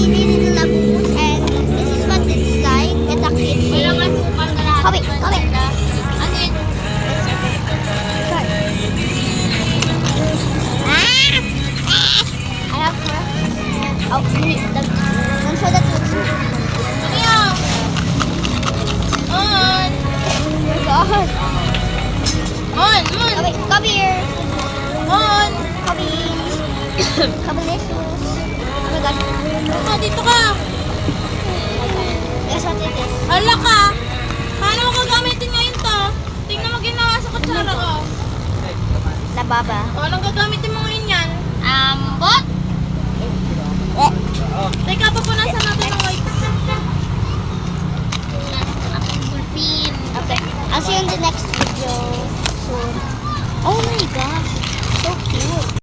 mini lagoons, and this is what it's like. It's a kitchen. Come it. Ano yun? I have her. Oh, don't show that to Ano yun? On! oh God. On! Oh, wait, come here. On! Come Cabalicious. Oh my God. Oh, dito ka! Guess what it is? Hala ka! Paano mo gagamitin ngayon to? Tingnan mo ginawa sa kutsara ko. Lababa. O, anong gagamitin mo